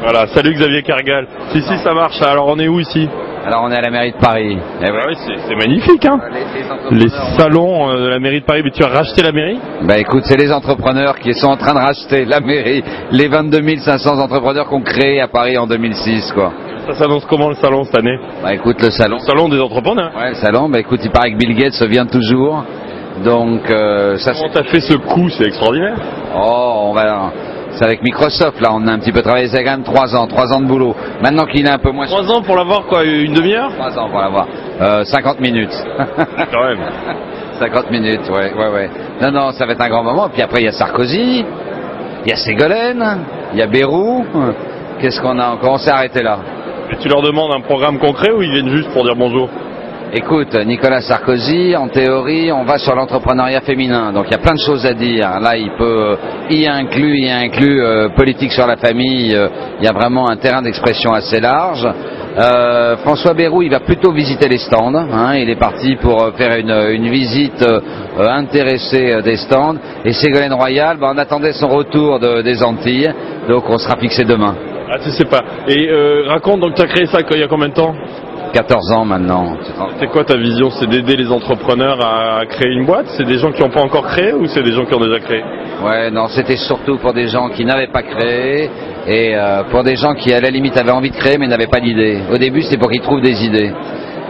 Voilà, salut Xavier Cargal. Si, ça marche. Alors on est où ici? Alors on est à la mairie de Paris. Eh oui, c'est magnifique, hein. Les salons de la mairie de Paris. Mais tu as racheté la mairie? Bah écoute, c'est les entrepreneurs qui sont en train de racheter la mairie. Les 22 500 entrepreneurs qu'on crée à Paris en 2006, quoi. Ça s'annonce comment le salon cette année? Bah écoute, le salon. Le salon des entrepreneurs. Ouais, le salon, bah écoute, il paraît que Bill Gates vient toujours. Donc ça Comment t'as fait ce coup? C'est extraordinaire. Oh, on va... C'est avec Microsoft, là, on a un petit peu travaillé, c'est quand même 3 ans de boulot. Maintenant qu'il est un peu moins... 3 ans pour l'avoir, quoi, une demi-heure? 3 ans pour l'avoir. 50 minutes. Quand même. 50 minutes, ouais. Non, ça va être un grand moment. Puis après, il y a Sarkozy, il y a Ségolène, il y a Bayrou. Qu'est-ce qu'on a encore? On s'est arrêté là. Et tu leur demandes un programme concret ou ils viennent juste pour dire bonjour? Écoute, Nicolas Sarkozy, en théorie, on va sur l'entrepreneuriat féminin. Donc il y a plein de choses à dire. Là, il inclut politique sur la famille. Il y a vraiment un terrain d'expression assez large. François Bayrou, il va plutôt visiter les stands. Il est parti pour faire une visite intéressée des stands. Et Ségolène Royal, on attendait son retour des Antilles. Donc on sera fixé demain. Ah, tu sais pas. Et raconte, donc tu as créé ça il y a combien de temps? 14 ans maintenant. C'est quoi ta vision? C'est d'aider les entrepreneurs à créer une boîte? C'est des gens qui n'ont pas encore créé ou c'est des gens qui ont déjà créé? Ouais, non, c'était surtout pour des gens qui n'avaient pas créé et pour des gens qui à la limite avaient envie de créer mais n'avaient pas d'idée. Au début c'était pour qu'ils trouvent des idées.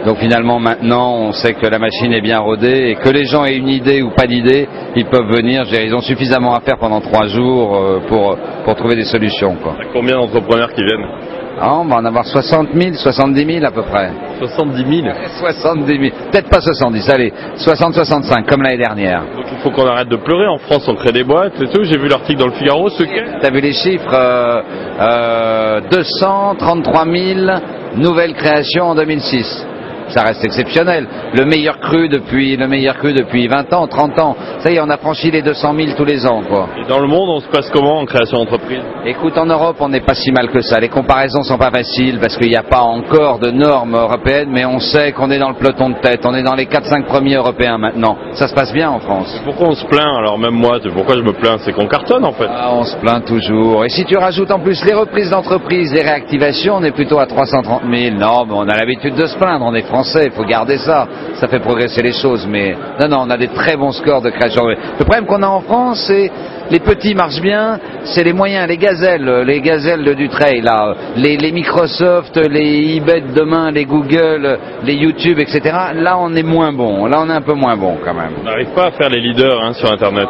Donc finalement maintenant on sait que la machine est bien rodée et que les gens aient une idée ou pas d'idée, ils peuvent venir. Ils ont suffisamment à faire pendant 3 jours pour trouver des solutions, quoi. Combien d'entrepreneurs qui viennent? On va en avoir 60 000, 70 000 à peu près. 70 000? 70 000, peut-être pas 70, allez, 60-65 comme l'année dernière. Donc il faut qu'on arrête de pleurer, en France on crée des boîtes et tout, j'ai vu l'article dans le Figaro, T'as vu les chiffres 233 000 nouvelles créations en 2006. Ça reste exceptionnel. Le meilleur cru depuis 20 ans, 30 ans. Ça y est, on a franchi les 200 000 tous les ans, quoi. Et dans le monde, on se passe comment en création d'entreprise? Écoute, en Europe, on n'est pas si mal que ça. Les comparaisons sont pas faciles parce qu'il n'y a pas encore de normes européennes, mais on sait qu'on est dans le peloton de tête. On est dans les 4-5 premiers européens maintenant. Ça se passe bien en France. Pourquoi on se plaint? Alors même moi, pourquoi je me plains? C'est qu'on cartonne en fait. On se plaint toujours. Et si tu rajoutes en plus les reprises d'entreprise, les réactivations, on est plutôt à 330 000. Non, mais on a l'habitude de se plaindre. On est français, il faut garder ça. Ça fait progresser les choses. Mais non, on a des très bons scores de création. Le problème qu'on a en France, c'est les petits marchent bien, c'est les moyens, les gazelles du trail, là, les Microsoft, les eBay de demain, les Google, les YouTube, etc. Là, on est moins bon. Là, on est un peu moins bon quand même. On n'arrive pas à faire les leaders sur Internet.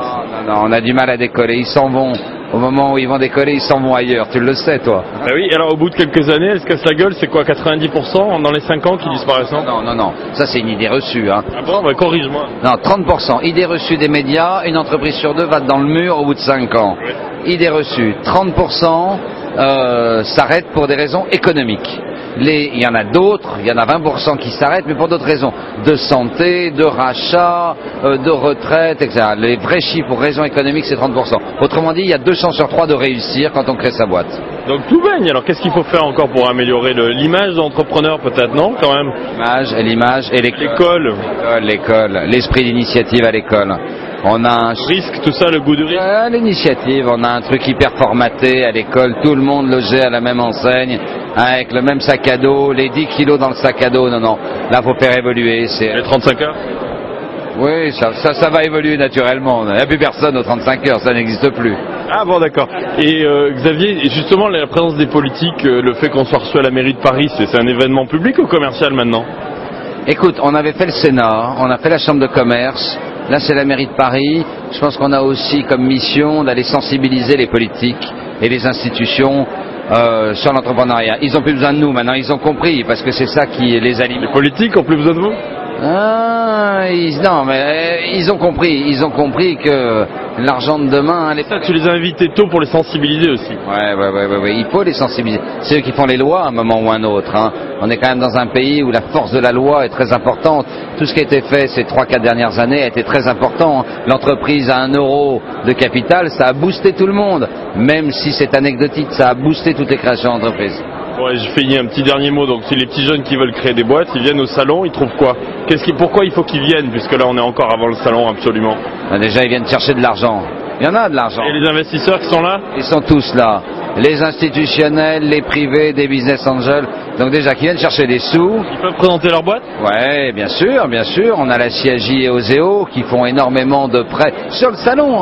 Non, on a du mal à décoller. Ils s'en vont. Au moment où ils vont décoller, ils s'en vont ailleurs. Tu le sais, toi. Ah oui, alors au bout de quelques années, elle se casse la gueule, c'est quoi, 90% dans les 5 ans qui disparaissent? Non. Ça, c'est une idée reçue. Ah bon, bah, corrige-moi. Non, 30%. Idée reçue des médias, une entreprise sur 2 va dans le mur au bout de 5 ans. Oui. Idée reçue. 30% s'arrêtent pour des raisons économiques. Il y en a d'autres, il y en a 20% qui s'arrêtent, mais pour d'autres raisons. De santé, de rachat, de retraite, etc. Les vrais chiffres pour raisons économiques, c'est 30%. Autrement dit, il y a 2 chances sur 3 de réussir quand on crée sa boîte. Donc tout baigne. Alors qu'est-ce qu'il faut faire encore pour améliorer l'image d'entrepreneur peut-être, non, quand même? L'image et l'école. L'école, l'esprit d'initiative à l'école. On a un risque, tout ça, le goût du risque. L'initiative, on a un truc hyper formaté à l'école, tout le monde logé à la même enseigne, avec le même sac à dos, les 10 kilos dans le sac à dos. Non, là faut faire évoluer. Les 35 heures? Oui, ça va évoluer naturellement. Il n'y a plus personne aux 35 heures, ça n'existe plus. Ah bon, d'accord. Et Xavier, justement, la présence des politiques, le fait qu'on soit reçu à la mairie de Paris, c'est un événement public ou commercial maintenant? Écoute, on avait fait le Sénat, on a fait la Chambre de commerce, là c'est la mairie de Paris. Je pense qu'on a aussi comme mission d'aller sensibiliser les politiques et les institutions sur l'entrepreneuriat. Ils n'ont plus besoin de nous maintenant, ils ont compris, parce que c'est ça qui les alimente. Les politiques ont plus besoin de vous? Non, mais ils ont compris que l'argent de demain... Ça, tu les as invités tôt pour les sensibiliser aussi. Ouais, il faut les sensibiliser. C'est eux qui font les lois à un moment ou à un autre. On est quand même dans un pays où la force de la loi est très importante. Tout ce qui a été fait ces 3-4 dernières années a été très important. L'entreprise à 1 euro de capital, ça a boosté tout le monde. Même si c'est anecdotique, ça a boosté toutes les créations d'entreprises. Ouais, je fais un petit dernier mot. Donc, si les petits jeunes qui veulent créer des boîtes, ils viennent au salon, ils trouvent quoi? Pourquoi il faut qu'ils viennent? Puisque là, on est encore avant le salon, absolument. Déjà, ils viennent chercher de l'argent. Il y en a de l'argent. Et les investisseurs qui sont là? Ils sont tous là. les institutionnels, les privés, des business angels, donc déjà qui viennent chercher des sous. Ils peuvent présenter leur boîte? Ouais, bien sûr, bien sûr. On a la CIAJ et Oseo qui font énormément de prêts sur le salon,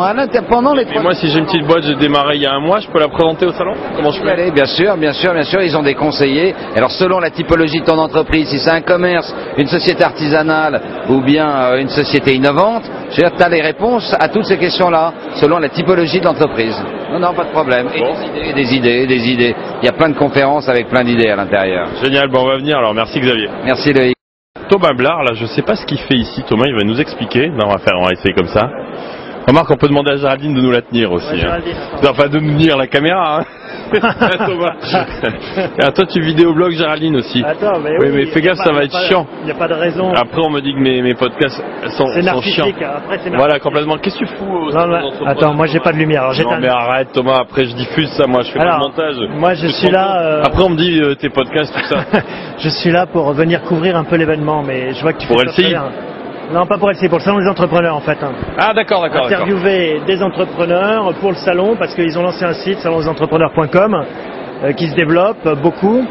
pendant les... Et moi, si j'ai une petite boîte, j'ai démarré il y a un mois, je peux la présenter au salon? Comment je fais? Allez, bien sûr, bien sûr, bien sûr. Ils ont des conseillers. Alors, selon la typologie de ton entreprise, si c'est un commerce, une société artisanale ou bien une société innovante, je veux dire, tu as les réponses à toutes ces questions-là, selon la typologie de l'entreprise. Non, non, pas de problème. Et bon. des idées. Il y a plein de conférences avec plein d'idées à l'intérieur. Génial, bon, on va venir alors. Merci Xavier. Merci Loïc. Thomas Blard, là, je sais pas ce qu'il fait ici. Thomas, il va nous expliquer. Non, on va essayer comme ça. Remarque, on peut demander à Géraldine de nous la tenir aussi. Ouais, hein. Enfin, de nous tenir la caméra. Hein. Thomas. Ah, toi, tu vidéoblogues Géraldine aussi. Attends, mais oui, mais fais gaffe, ça va être chiant. Il n'y a pas de raison. Après, on me dit que mes podcasts sont chiants. Après, c'est narcissique. Voilà, complètement. Qu'est-ce que tu fous au Attends, moi, j'ai pas de lumière. Alors, non, mais arrête, Thomas. Après, je diffuse ça. Moi, je fais pas le montage. Moi, je suis là. Après, on me dit tes podcasts, tout ça. Je suis là pour venir couvrir un peu l'événement, mais je vois que tu pour fais ça très bien. Non, pas pour LCI, pour le salon des entrepreneurs en fait. Ah d'accord. Interviewer des entrepreneurs pour le salon parce qu'ils ont lancé un site salonsdesentrepreneurs.com qui se développe beaucoup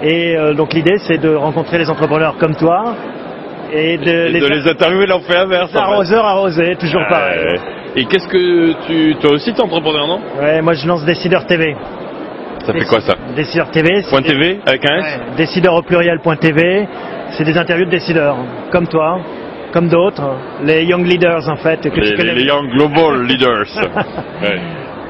et donc l'idée c'est de rencontrer les entrepreneurs comme toi et de les interviewer, là on fait inverse. Arroseur arrosé, toujours pareil. Et qu'est-ce que toi aussi t'es entrepreneur, non? Ouais, moi je lance Décideur TV. Ça fait quoi ça? Décideur TV. .tv avec un S? Ouais, décideur au pluriel.tv. C'est des interviews de décideurs comme toi. Comme d'autres, les Young Leaders en fait. Que tu connais. Les Young Global Leaders. Ouais.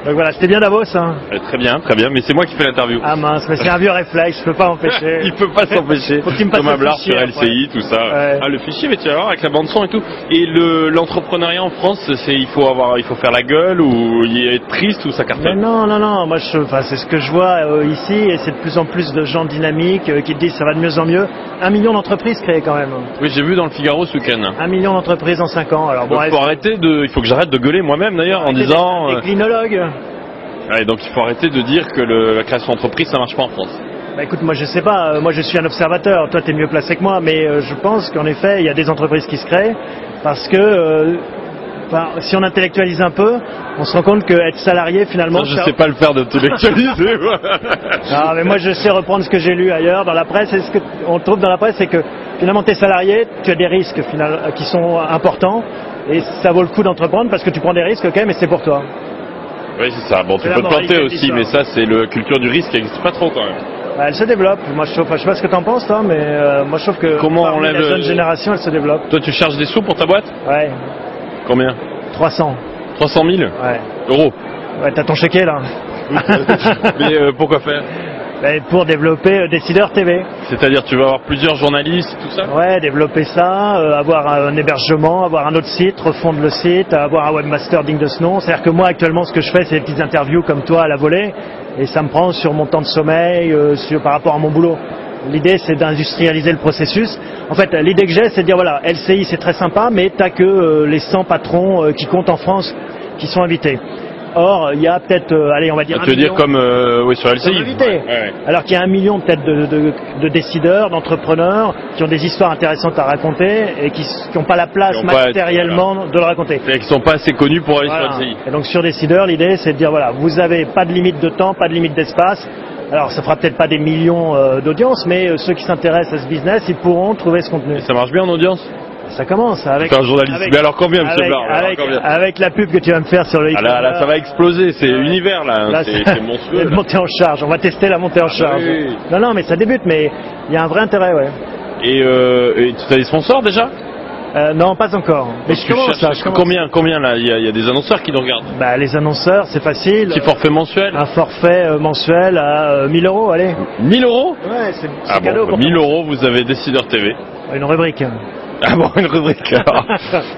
Donc voilà, c'était bien Davos. Hein. Très bien, mais c'est moi qui fais l'interview. Ah mince, mais c'est un vieux réflexe, je peux pas empêcher. Il peut pas s'empêcher. Thomas Blard sur LCI, tout ça. Ouais. Ah, le fichier, mais tu vas voir, avec la bande son et tout. Et l'entrepreneuriat en France, il faut faire la gueule ou être triste ou ça cartonne? Non, moi c'est ce que je vois ici et c'est de plus en plus de gens dynamiques qui te disent ça va de mieux en mieux. 1 million d'entreprises créées quand même. Oui, j'ai vu dans le Figaro ce week-end. 1 million d'entreprises en 5 ans. Alors, donc, il faut que j'arrête de gueuler moi-même d'ailleurs en disant... Des clinologues. Ouais, donc il faut arrêter de dire que la création d'entreprise ça marche pas en France. Bah écoute, moi je sais pas, moi je suis un observateur, toi tu es mieux placé que moi, mais je pense qu'en effet il y a des entreprises qui se créent parce que si on intellectualise un peu, on se rend compte qu'être salarié finalement... Ça, je sais pas le faire d'intellectualiser. Non mais moi je sais reprendre ce que j'ai lu ailleurs dans la presse, et ce qu'on trouve dans la presse c'est que finalement tu es salarié, tu as des risques qui sont importants et ça vaut le coup d'entreprendre parce que tu prends des risques, ok, mais c'est pour toi. Oui, c'est ça. Bon, tu peux te planter aussi, mais ça, c'est la culture du risque qui n'existe pas trop quand même. Elle se développe. Moi, je sais pas ce que tu en penses, toi, mais moi, je trouve que la jeune génération, elle se développe. Toi, tu charges des sous pour ta boîte? Ouais. Combien? 300. 300 000? Ouais. Euros? Ouais, t'as ton chéquier, là. Mais pourquoi faire? Pour développer Décideur TV. C'est-à-dire tu vas avoir plusieurs journalistes, tout ça? Ouais, développer ça, avoir un hébergement, avoir un autre site, refondre le site, avoir un webmaster digne de ce nom. C'est-à-dire que moi actuellement ce que je fais c'est des petites interviews comme toi à la volée et ça me prend sur mon temps de sommeil, par rapport à mon boulot. L'idée c'est d'industrialiser le processus. En fait l'idée que j'ai c'est de dire voilà, LCI c'est très sympa mais t'as que les 100 patrons qui comptent en France qui sont invités. Or, il y a peut-être, allez, on va dire. Tu veux dire comme sur LCI ouais. Alors qu'il y a 1 million peut-être de décideurs, d'entrepreneurs qui ont des histoires intéressantes à raconter et qui n'ont pas la place matériellement de le raconter. Et qui ne sont pas assez connus pour aller sur LCI. Et donc sur décideurs, l'idée c'est de dire voilà, vous n'avez pas de limite de temps, pas de limite d'espace. Alors ça fera peut-être pas des millions d'audience, mais ceux qui s'intéressent à ce business, ils pourront trouver ce contenu. Et ça marche bien en audience? Ça commence avec. C'est un journaliste. Mais alors combien, monsieur Blard? Avec la pub que tu vas me faire sur le. Ah là, ça va exploser. C'est univers là. C'est monstrueux. Montée en charge. On va tester la montée en charge. Oui. Non, mais ça débute, mais il y a un vrai intérêt, ouais. Et tu as des sponsors déjà? Non, pas encore. Mais je commence. Combien là? Il y a des annonceurs qui nous regardent. Bah, les annonceurs, c'est facile. Petit forfait mensuel. Un forfait mensuel à 1000 €, allez. 1000 €? Ouais, c'est cadeau. Bon, 1000 €, vous avez Décideur TV. Une rubrique. Ah bon, une rubrique alors.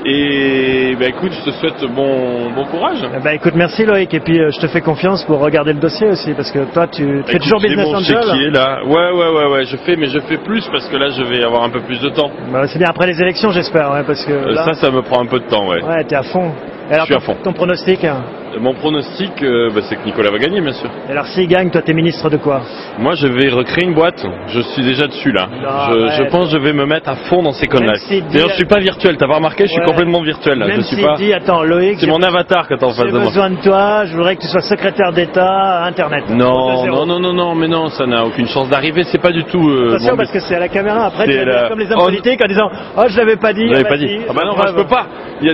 Et bah écoute, je te souhaite bon courage. Bah écoute, merci Loïc, et puis je te fais confiance pour regarder le dossier aussi, parce que toi tu fais toujours business angel. Qui est là. Ouais, je fais plus parce que là je vais avoir un peu plus de temps. Bah, c'est bien après les élections j'espère, ouais, parce que là, ça me prend un peu de temps, ouais. Ouais, t'es à fond. Alors, je suis à fond. Ton pronostic? Mon pronostic, c'est que Nicolas va gagner, bien sûr. Et alors s'il gagne, toi t'es ministre de quoi? Moi je vais recréer une boîte, je suis déjà dessus là. Je pense que je vais me mettre à fond dans ces conneries. D'ailleurs je suis pas virtuel, t'as pas remarqué, je suis complètement virtuel là. Même je suis pas... dit, attends Loïc, c'est mon avatar que t'as en face de moi. J'ai besoin de toi, je voudrais que tu sois secrétaire d'État à Internet. Non, mais non, ça n'a aucune chance d'arriver, c'est pas du tout... Attention parce que c'est à la caméra, après tu vas comme les hommes politiques en disant « Oh je l'avais pas dit ». Je l'avais pas dit. Ah bah non, moi, je peux pas.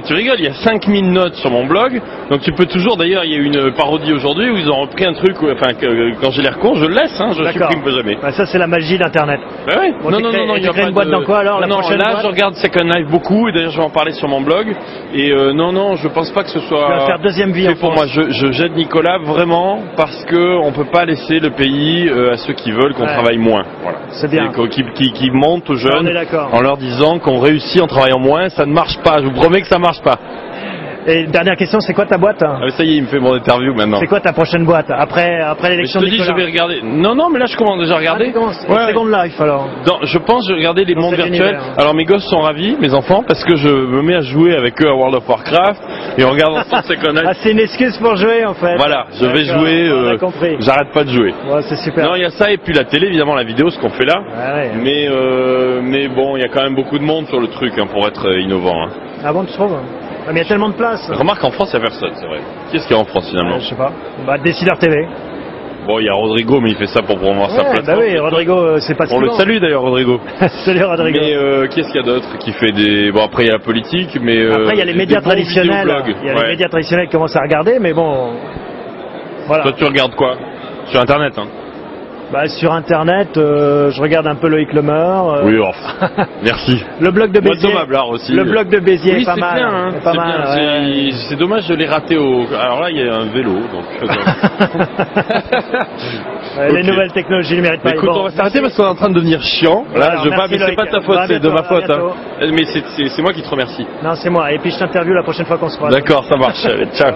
Tu rigoles, il y a 5000 notes sur mon blog, donc tu peux toujours, d'ailleurs il y a eu une parodie aujourd'hui où ils ont repris un truc, quand j'ai l'air con, je le laisse, je supprime pas jamais. Bah ça c'est la magie d'Internet. Bah oui. Bon, non, il y a pas une boîte dans quoi alors la prochaine là boîte je regarde Second Life beaucoup, et d'ailleurs je vais en parler sur mon blog, et non, je pense pas que ce soit... Tu vas faire deuxième vie en pour moi, je jette Nicolas vraiment parce que on peut pas laisser le pays à ceux qui veulent qu'on travaille moins. Voilà. C'est bien. Qui montent aux jeunes en leur disant qu'on réussit en travaillant moins, ça ne marche pas, je vous promets que ça marche pas. Et dernière question, c'est quoi ta boîte? Ça y est, il me fait mon interview maintenant. C'est quoi ta prochaine boîte après l'élection de Nicolas? Je vais regarder. Non, mais là je commence déjà à regarder. Second Life alors. Je pense que je vais regarder les mondes virtuels. Alors mes gosses sont ravis, mes enfants, parce que je me mets à jouer avec eux à World of Warcraft et on regarde ensemble Second Life. C'est une excuse pour jouer en fait. Voilà, je vais jouer. J'arrête pas de jouer. Ouais, c'est super. Non, il y a ça et puis la télé, évidemment, la vidéo, ce qu'on fait là. Mais bon, il y a quand même beaucoup de monde sur le truc pour être innovant. Ah bon, tu trouves? Mais il y a tellement de place. Remarque, en France, il n'y a personne, c'est vrai. Qu'est-ce qu'il y a en France finalement? Je sais pas. Décideur TV. Bon, il y a Rodrigo, mais il fait ça pour promouvoir sa plateforme. Bah oui, Rodrigo, c'est pas souvent. On le salue d'ailleurs, Rodrigo. Salut Rodrigo. Mais qu'est-ce qu'il y a d'autre qui fait des... Bon, après il y a la politique, mais... Après il y a les médias traditionnels. Il y a les médias traditionnels qui commencent à regarder, mais bon... Voilà. Toi, tu regardes quoi? Sur Internet, sur Internet, je regarde un peu Loïc Lemer. Oui, merci. Le blog de Béziers. Thomas Blard aussi. Le blog de Béziers est pas mal. Bien, c'est bien. C'est dommage, je l'ai raté Alors là, il y a un vélo, donc... Les nouvelles technologies ne méritent pas. Écoute, on va s'arrêter parce qu'on est en train de devenir chiant. Là, mais c'est pas ta faute, c'est de ma faute. Mais c'est moi qui te remercie. Non, c'est moi. Et puis je t'interviewe la prochaine fois qu'on se croise. D'accord, ça marche. Ciao.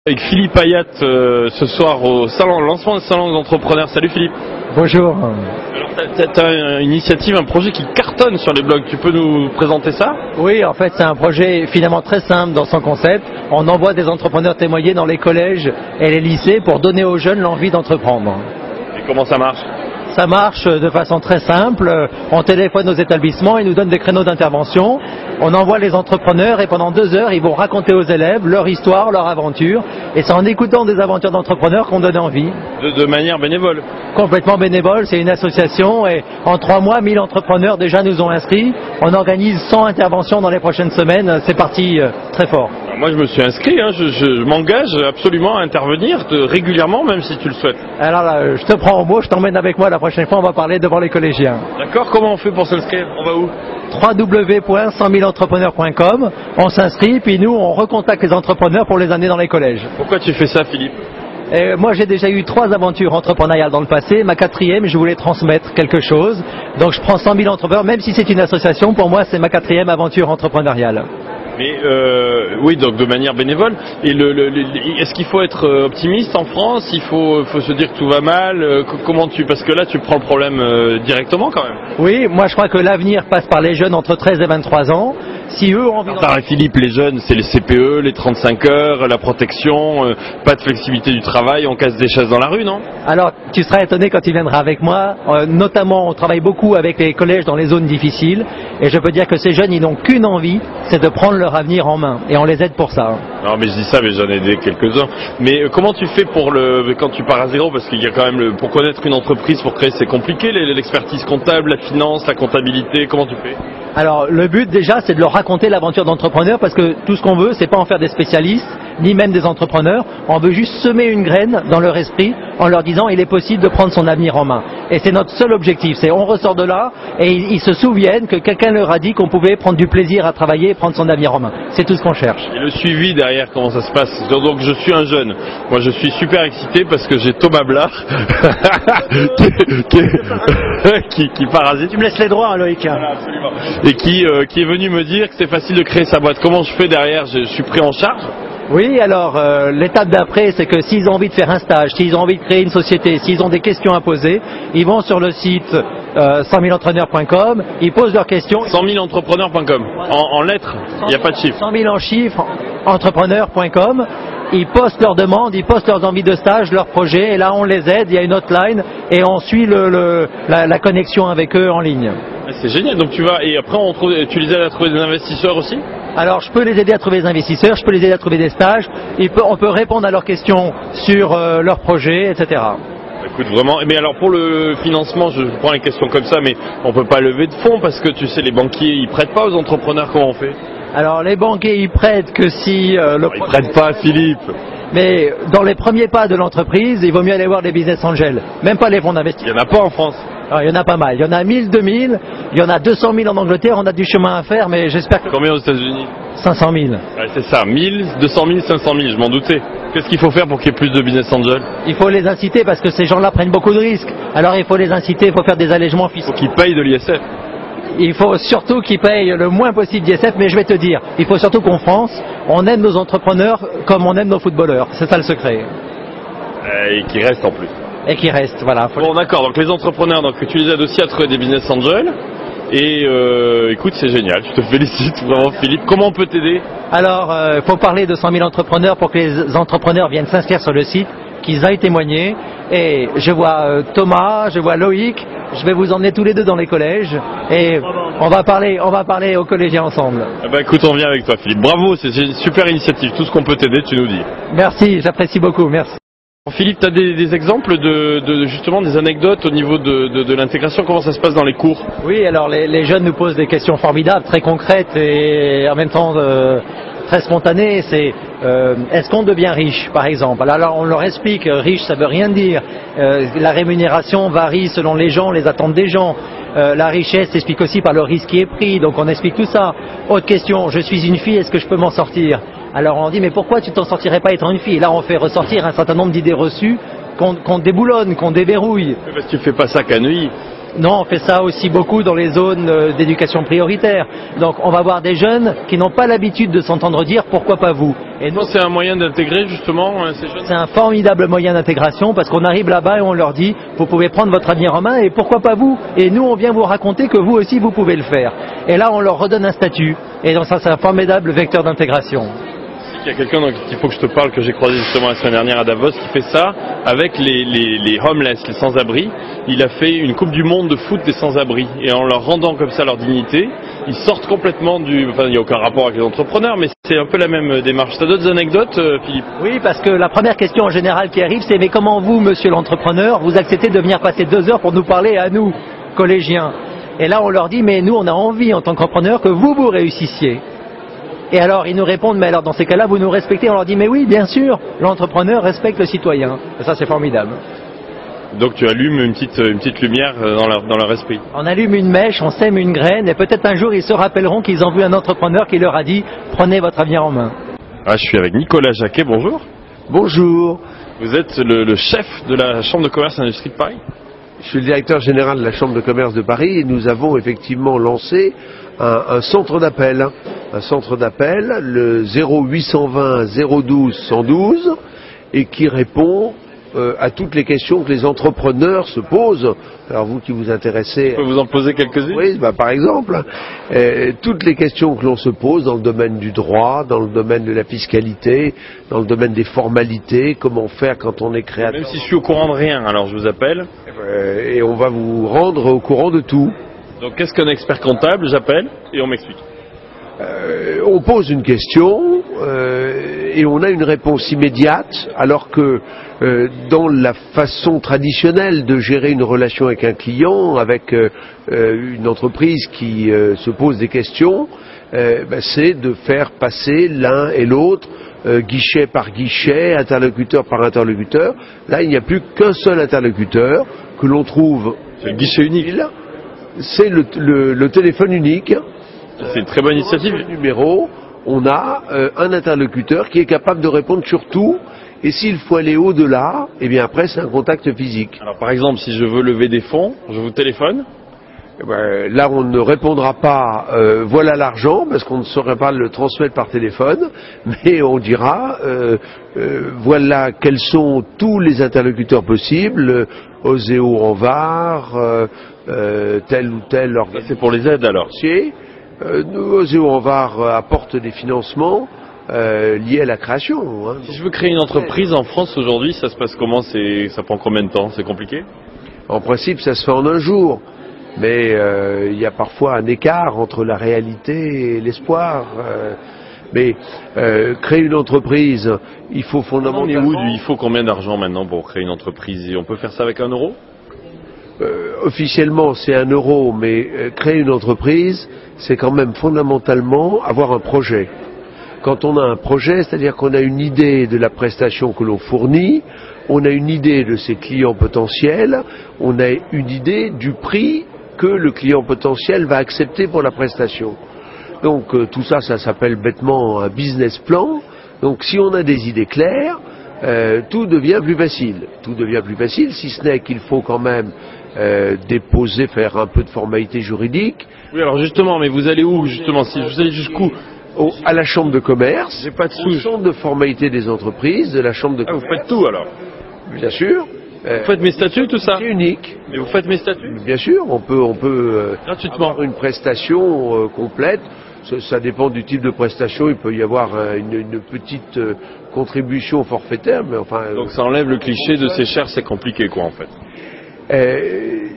Avec Philippe Ayat ce soir au lancement du salon des entrepreneurs. Salut Philippe. Bonjour. Alors tu as une initiative, un projet qui cartonne sur les blogs. Tu peux nous présenter ça? Oui, en fait c'est un projet finalement très simple dans son concept. On envoie des entrepreneurs témoigner dans les collèges et les lycées pour donner aux jeunes l'envie d'entreprendre. Et comment ça marche? Ça marche de façon très simple. On téléphone aux établissements, ils nous donnent des créneaux d'intervention. On envoie les entrepreneurs et pendant 2 heures, ils vont raconter aux élèves leur histoire, leur aventure. Et c'est en écoutant des aventures d'entrepreneurs qu'on donne envie. De manière bénévole? Complètement bénévole, c'est une association et en 3 mois, 1000 entrepreneurs déjà nous ont inscrits. On organise 100 interventions dans les prochaines semaines. C'est parti très fort. Moi je me suis inscrit, je m'engage absolument à intervenir régulièrement, même si tu le souhaites. Alors là, je te prends au mot, je t'emmène avec moi la prochaine fois, on va parler devant les collégiens. D'accord, comment on fait pour s'inscrire? On va où? www.100 000entrepreneurs.com. On s'inscrit, puis nous on recontacte les entrepreneurs pour les amener dans les collèges. Pourquoi tu fais ça, Philippe? Moi j'ai déjà eu 3 aventures entrepreneuriales dans le passé, ma 4e je voulais transmettre quelque chose, donc je prends 100 000 entrepreneurs, même si c'est une association, pour moi c'est ma 4e aventure entrepreneuriale. Mais oui, donc de manière bénévole. Et est-ce qu'il faut être optimiste en France? Il faut se dire que tout va mal. Parce que là, tu prends le problème directement quand même. Oui, moi je crois que l'avenir passe par les jeunes entre 13 et 23 ans. Si eux ont envie. Philippe, les jeunes, c'est les CPE, les 35 heures, la protection, pas de flexibilité du travail, on casse des chaises dans la rue, non? Alors, tu seras étonné quand tu viendras avec moi. Notamment, on travaille beaucoup avec les collèges dans les zones difficiles. Et je peux dire que ces jeunes, ils n'ont qu'une envie, c'est de prendre leur avenir en main. Et on les aide pour ça. Non, mais je dis ça, mais j'en ai aidé quelques-uns. Mais comment tu fais quand tu pars à zéro? Parce qu'il y a quand même pour connaître une entreprise, pour créer, c'est compliqué, l'expertise comptable, la finance, la comptabilité. Comment tu fais? Alors, le but déjà, c'est de leur raconter l'aventure d'entrepreneur, parce que tout ce qu'on veut, c'est pas en faire des spécialistes, ni même des entrepreneurs. On veut juste semer une graine dans leur esprit en leur disant il est possible de prendre son avenir en main. Et c'est notre seul objectif. C'est on ressort de là et ils se souviennent que quelqu'un leur a dit qu'on pouvait prendre du plaisir à travailler et prendre son avenir en main. C'est tout ce qu'on cherche. Et le suivi derrière, comment ça se passe? Donc je suis un jeune. Moi je suis super excité parce que j'ai Thomas Blard qui parasite. Tu me laisses les droits, Loïc. Voilà, absolument. Et qui est venu me dire que c'est facile de créer sa boîte. Comment je fais derrière? Je suis pris en charge? Oui, alors l'étape d'après, c'est que s'ils ont envie de faire un stage, s'ils ont envie de créer une société, s'ils ont des questions à poser, ils vont sur le site 100 000entrepreneurs.com, ils posent leurs questions. 100 000entrepreneurs.com, en lettres, il n'y a pas de chiffres. 100 000 en chiffres, entrepreneurs.com. ils postent leurs demandes, ils postent leurs envies de stage, leurs projets, et là on les aide, il y a une hotline, et on suit la connexion avec eux en ligne. C'est génial, donc tu vas, et après tu les aides à trouver des investisseurs aussi? Alors je peux les aider à trouver des investisseurs, je peux les aider à trouver des stages, on peut répondre à leurs questions sur leurs projets, etc. Écoute, vraiment, mais alors pour le financement, je prends les questions comme ça, mais on peut pas lever de fonds parce que tu sais, les banquiers, ils prêtent pas aux entrepreneurs, comment on fait? Alors les banquiers, ils prêtent que si... Ils prêtent pas, Philippe. Mais dans les premiers pas de l'entreprise, il vaut mieux aller voir des business angels, même pas les fonds d'investissement. Il y en a pas en France. Alors, il y en a pas mal, il y en a 1000, 2000, il y en a 200 000 en Angleterre, on a du chemin à faire, mais j'espère que... Combien aux États-Unis? 500 000. Ouais, c'est ça, 1000, 200 000, 500 000, je m'en doutais. Qu'est-ce qu'il faut faire pour qu'il y ait plus de business angels? Il faut les inciter parce que ces gens-là prennent beaucoup de risques. Alors il faut les inciter, il faut faire des allègements fiscaux. Il faut qu'ils payent de l'ISF. Il faut surtout qu'ils payent le moins possible d'ISF, mais je vais te dire, il faut surtout qu'en France, on aime nos entrepreneurs comme on aime nos footballeurs. C'est ça le secret. Et qu'ils restent en plus. Et qu'ils restent, voilà. Bon d'accord, donc les entrepreneurs, donc tu les aides aussi à trouver des business angels. Et écoute, c'est génial, je te félicite vraiment Philippe. Comment on peut t'aider? Alors, il faut parler de 100 000 entrepreneurs pour que les entrepreneurs viennent s'inscrire sur le site, qu'ils aillent témoigner. Et je vois Thomas, je vois Loïc, je vais vous emmener tous les deux dans les collèges et on va parler aux collégiens ensemble. Eh ben, écoute, on vient avec toi Philippe. Bravo, c'est une super initiative. Tout ce qu'on peut t'aider, tu nous dis. Merci, j'apprécie beaucoup, merci. Philippe, tu as des exemples de justement des anecdotes au niveau de l'intégration? Comment ça se passe dans les cours? Oui, alors les jeunes nous posent des questions formidables, très concrètes et en même temps très spontanées. C'est est-ce qu'on devient riche, par exemple? Alors on leur explique, riche ça veut rien dire. La rémunération varie selon les gens, les attentes des gens. La richesse s'explique aussi par le risque qui est pris, donc on explique tout ça. Autre question, je suis une fille, est-ce que je peux m'en sortir? Alors on dit, mais pourquoi tu t'en sortirais pas étant une fille? Là on fait ressortir un certain nombre d'idées reçues qu'on déboulonne, qu'on déverrouille. Parce que tu fais pas ça qu'à Neuilly. Non, on fait ça aussi beaucoup dans les zones d'éducation prioritaire. Donc on va voir des jeunes qui n'ont pas l'habitude de s'entendre dire pourquoi pas vous. Et nous, c'est un moyen d'intégrer justement ces jeunes. C'est un formidable moyen d'intégration parce qu'on arrive là-bas et on leur dit vous pouvez prendre votre avenir en main et pourquoi pas vous. Et nous on vient vous raconter que vous aussi vous pouvez le faire. Et là on leur redonne un statut. Et donc ça c'est un formidable vecteur d'intégration. Il y a quelqu'un qu'il faut que je te parle, que j'ai croisé justement la semaine dernière à Davos, qui fait ça avec les homeless, les sans-abri. Il a fait une Coupe du Monde de foot des sans-abri. Et en leur rendant comme ça leur dignité, ils sortent complètement du... Enfin, il n'y a aucun rapport avec les entrepreneurs, mais c'est un peu la même démarche. Tu as d'autres anecdotes, Philippe? Oui, parce que la première question en général qui arrive, c'est mais comment vous, monsieur l'entrepreneur, vous acceptez de venir passer 2 heures pour nous parler à nous, collégiens? Et là, on leur dit, mais nous, on a envie en tant qu'entrepreneur que vous réussissiez. Et alors ils nous répondent, mais alors dans ces cas-là, vous nous respectez? On leur dit, mais oui, bien sûr, l'entrepreneur respecte le citoyen. Et ça, c'est formidable. Donc tu allumes une petite lumière dans leur esprit. On allume une mèche, on sème une graine, et peut-être un jour ils se rappelleront qu'ils ont vu un entrepreneur qui leur a dit, prenez votre avenir en main. Ah, je suis avec Nicolas Jacquet, bonjour. Bonjour. Vous êtes le chef de la Chambre de commerce et d'industrie de Paris? Je suis le directeur général de la Chambre de commerce de Paris et nous avons effectivement lancé un centre d'appel. Un centre d'appel, le 0820 012 112, et qui répond à toutes les questions que les entrepreneurs se posent. Alors vous qui vous intéressez... Je peux vous en poser quelques-unes? Oui, par exemple, toutes les questions que l'on se pose dans le domaine du droit, dans le domaine de la fiscalité, dans le domaine des formalités, comment faire quand on est créateur... Même si je suis au courant de rien, alors je vous appelle. Et on va vous rendre au courant de tout. Donc qu'est-ce qu'un expert comptable? J'appelle et on m'explique. On pose une question et on a une réponse immédiate, alors que dans la façon traditionnelle de gérer une relation avec un client, avec une entreprise qui se pose des questions, c'est de faire passer l'un et l'autre, guichet par guichet, interlocuteur par interlocuteur. Là, il n'y a plus qu'un seul interlocuteur que l'on trouve. C'est le guichet unique. C'est le téléphone unique. C'est une très bonne initiative. Sur le numéro, on a un interlocuteur qui est capable de répondre sur tout, et s'il faut aller au-delà, eh bien après c'est un contact physique. Alors par exemple, si je veux lever des fonds, je vous téléphone? Là on ne répondra pas voilà l'argent, parce qu'on ne saurait pas le transmettre par téléphone, mais on dira voilà quels sont tous les interlocuteurs possibles, Oseo en VAR, tel ou tel organisme. C'est pour les aides alors? Oseo en VAR apporte des financements, liées à la création. Hein. Si je veux créer une entreprise en France aujourd'hui, ça se passe comment? Ça prend combien de temps? C'est compliqué? En principe, ça se fait en un jour. Mais il y a parfois un écart entre la réalité et l'espoir. Mais créer une entreprise, il faut fondamentalement... Il faut combien d'argent maintenant pour créer une entreprise? Et on peut faire ça avec 1 euro? Officiellement, c'est 1 euro, mais créer une entreprise, c'est quand même fondamentalement avoir un projet. Quand on a un projet, c'est-à-dire qu'on a une idée de la prestation que l'on fournit, on a une idée de ses clients potentiels, on a une idée du prix que le client potentiel va accepter pour la prestation. Donc tout ça, ça s'appelle bêtement un business plan. Donc si on a des idées claires, tout devient plus facile. Tout devient plus facile, si ce n'est qu'il faut quand même déposer, faire un peu de formalité juridique. Oui, alors justement, mais vous allez où justement? Si vous allez jusqu'où? À la chambre de commerce, J'ai pas de au sous. centre de formalité des entreprises, de la chambre de Ah, vous commerce. faites tout alors? Bien sûr. Vous faites mes statuts, tout ça? C'est unique. Mais vous faites mes statuts? Bien sûr, on peut Gratuitement. avoir une prestation complète. Ça dépend du type de prestation. Il peut y avoir une petite contribution forfaitaire, mais enfin. Donc ça enlève le cliché de c'est cher, c'est compliqué quoi en fait.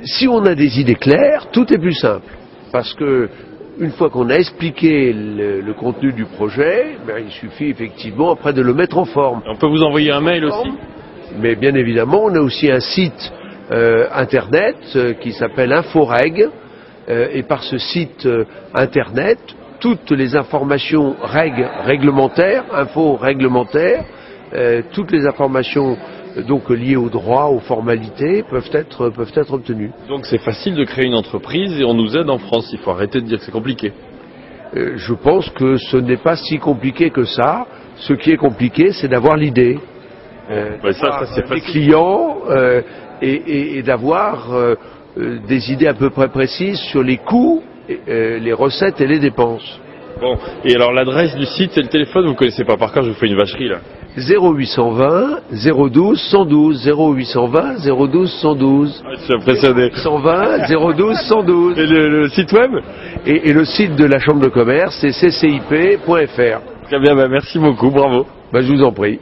Si on a des idées claires, tout est plus simple. Parce que une fois qu'on a expliqué le contenu du projet, ben, il suffit effectivement après de le mettre en forme. On peut vous envoyer un mail aussi? Mais bien évidemment, on a aussi un site internet qui s'appelle Inforeg. Et par ce site internet, toutes les informations réglementaires, infos réglementaires, toutes les informations donc liées au droit, aux formalités, peuvent être obtenues. Donc c'est facile de créer une entreprise et on nous aide en France. Il faut arrêter de dire que c'est compliqué. Je pense que ce n'est pas si compliqué que ça. Ce qui est compliqué, c'est d'avoir l'idée. Ça c'est Les facile. clients et d'avoir des idées à peu près précises sur les coûts, les recettes et les dépenses. Bon, et alors l'adresse du site et le téléphone, vous connaissez pas par cœur, je vous fais une vacherie là. 0820 012 112 0820 012 112 Je suis impressionné. 120 012 112 Et le site web? et le site de la chambre de commerce c'est ccip.fr. Très bien, merci beaucoup, bravo. Je vous en prie.